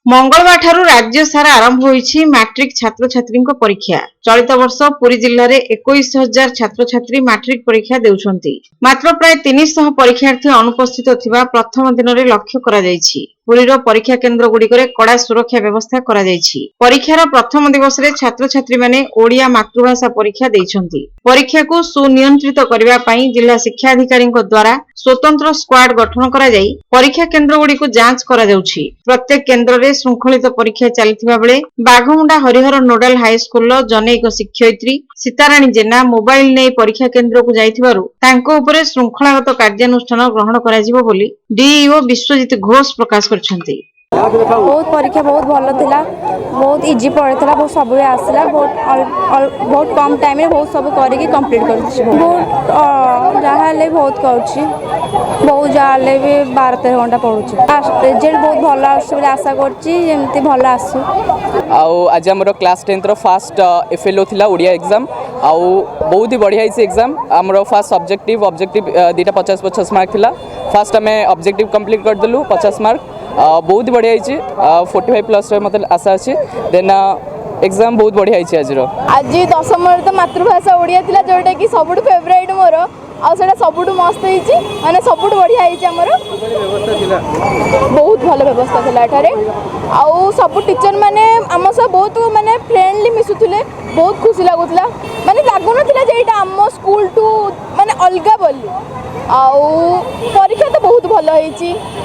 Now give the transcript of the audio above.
मंगलवार ठारू राज्य सारा आरंभ होईछि मैट्रिक छात्र छात्री परीक्षा। चलित वर्ष पुरी जिल्ला रे 21,000 छात्र छात्री मैट्रिक परीक्षा देउछंती। मात्र प्राय 300 परीक्षार्थी अनुपस्थित थिबा प्रथम दिन रे लक्ष्य करा जायछि। पुरीर परीक्षा केन्द्र गुड़िकरे कड़ा सुरक्षा व्यवस्था करा जायछि। परीक्षार प्रथम दिवस रे छात्र छात्री माने ओडिया मातृभाषा परीक्षा देइछंती। परीक्षा को सुनियंत्रित करबा पई जिल्ला शिक्षा अधिकारी द्वारा स्वतंत्र स्क्वाड गठन करा जाई परीक्षा केन्द्र गुड़ी को जांच करा जाउछि। प्रत्येक केन्द्र रे श्रृंखलित परीक्षा चलिथिबा बेले बाघमुंडा हरिहर नोडाल हाई स्कूल जनैक शिक्षयित्री सीताराणी जेना मोबाइल नै परीक्षा केन्द्र को जाइथिबारु तांको उपरे श्रृंखलागत कार्यानुष्ठान ग्रहण कराजिबो बोली डीईओ विश्वजित घोष प्रकाश करछंती। बहुत परीक्षा बहुत भल थिला, बहुत इजी पड़ता, बहुत सब आसला, बहुत कम टाइम में बहुत सब करके कंप्लीट कर बहुत जहाँ बहुत कर बहुत जहाँ भी 12-13 घंटा पढ़ुची। रिजल्ट बहुत भल आशा करती भल आसू। आज आम क्लास 10 फास्ट एफएलओ थिला ओडिया एग्जाम आउ बहुत ही बढ़िया एग्जाम। आमर फास्ट ऑब्जेक्टिव दीटा 50-50 मार्क थिला। फास्ट आम ऑब्जेक्टिव कंप्लीट करदेलु 50 मार्क। बहुत बढ़िया 45+ मत आशा अच्छी। देन एग्जाम बहुत बढ़िया आज 10th तो मातृभाषा ओडिया थिला जोटा कि सबुठ फेवरेट मोर आउटा सबुठ मस्त माने सबुठ बढ़िया आमर बहुत भल व्यवस्था थिला एठारे। आउ सब टीचर माने आम सब बहुत माने फ्रेंडली मिसुथिले, बहुत खुशी लागुथिला, माने लागुन थिला जे एटा आम स्कूल टू माने अलगा बोली। आउ परीक्षा तो बहुत भल होईची,